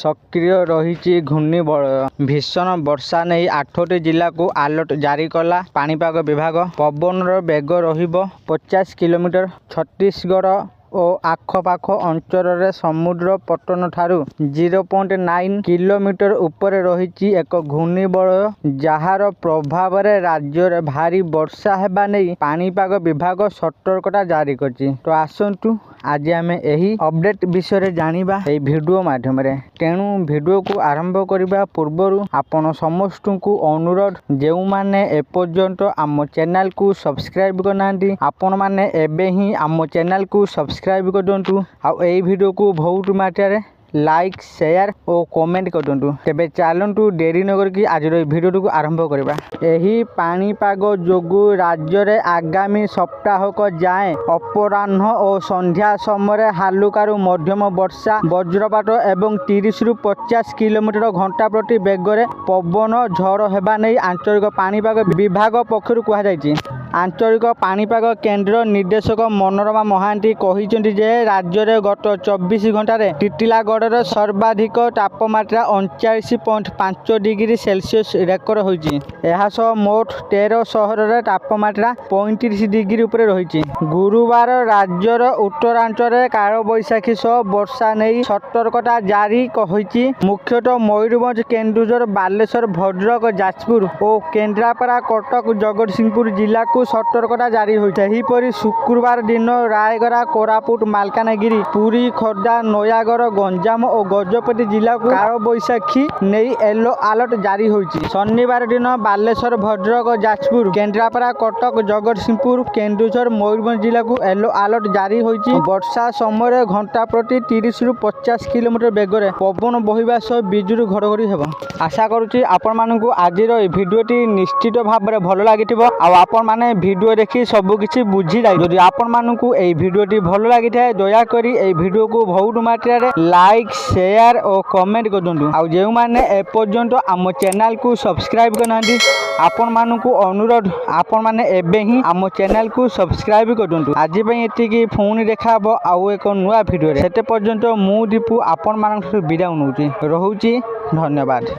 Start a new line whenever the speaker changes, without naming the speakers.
सक्रिय रही घूर्णिबलय भीषण वर्षा नहीं 8टी जिला को अलर्ट जारी कला पाणीपाग विभाग। पवनर बेग रहिबो 50 किलोमीटर। छत्तीसगढ़ और आखपाख अंचल समुद्र पतन ठारू 0.9 किलोमीटर उपर रही एक घूर्णिबलय जार प्रभाव राज्य भारी वर्षा हेबा नहीं पाणीपाग विभाग सतर्कता जारी करछि। तो आसंतु आज आम यही अपडेट विषय जानिबा ए वीडियो माध्यम तेणु वीडियो को आरंभ करने पूर्व आपण समस्त को अनुरोध जो माने एपर्यंत आम चैनल को सब्सक्राइब करना आपण माने एबे ही आम चैनल को सब्सक्राइब कर दिंतु आ ए वीडियो को बहुत मात्रा लाइक शेयर और कमेंट कर दिंतु। तेबे चलतु डेरी न करके आज वीडियो को आरंभ करबा। एही पाणीपाग जोगु राज्य रे आगामी सप्ताहक जाए अपराह्न और संध्या समय हालुकारु मध्यम वर्षा वज्रपात एवं 30 रु 50 किलोमीटर घंटा प्रति बेगर पवन झड़ हेबा नहीं आंचलिक पाणीपाग विभाग पक्षरु कहा जायछि। आंचलिक पाणीपाग केन्द्र निर्देशक मनोरमा महांती कहिसेंति जे राज्य रे गत 24 घंटा टिटिलागढ़ सर्वाधिक तापमात्रा 39.5 डिग्री सेल्सियस रेकर्ड होइछि। एहा सह मोट 13 सहर रे तापमात्रा 35 डिग्री ऊपर रहिछि। गुरुवार राज्यर उत्तरांचल कालबैशाखी सह वर्षा नहीं सतर्कता जारी होइछि। मुख्यतः मयूरभंज केन्दुझर बालेश्वर भद्रक जाजपुर और केन्द्रापड़ा कटक जगतसिंहपुर जिला को सतर्कता जारी होइछि। शुक्रवार दिन रायगड़ा कोरापुट मालकानगिरी पुरी खोर्धा नयागढ़ गंजाम और गजपति जिला को कालबैशाखी नहीं येलो अलर्ट जारी होइछि। शनिवार दिन बालेश्वर भद्रक जाजपुर केन्द्रापड़ा कटक जगतसिंहपुर केन्दुझर मयूरभंज जिला को येलो अलर्ट जारी होइछि। वर्षा समय घंटा प्रति 30 रु 50 किलोमीटर बेगर पवन बहिबा सह बिजुली घड़घड़ी हेबो। आशा करूछि आपण मानकु आजिर ए भिडियोटी निश्चित भाव में भल लागिथिबो आ आपण माने वीडियो देखि सब किछि बुझी जाय। जदि आपण मानकु ए भिडियोटी भल लागिथाय दया करी ए वीडियो को बहुत मात्रा रे लाइक शेयर और कमेंट कर दिंतु। आ जे माने ए पर्यंत आम चैनल को सब्सक्राइब करनांती आपण मानकु अनुरोध आपण माने एबे ही आम चैनल को सब्सक्राइब कर दिंतु। आज पई एतिकी फोन देखाबो आउ एक नुआ वीडियो रे। सेते पर्यंत मु दीपू आपण मानक विदा नउची रहुची। धन्यवाद।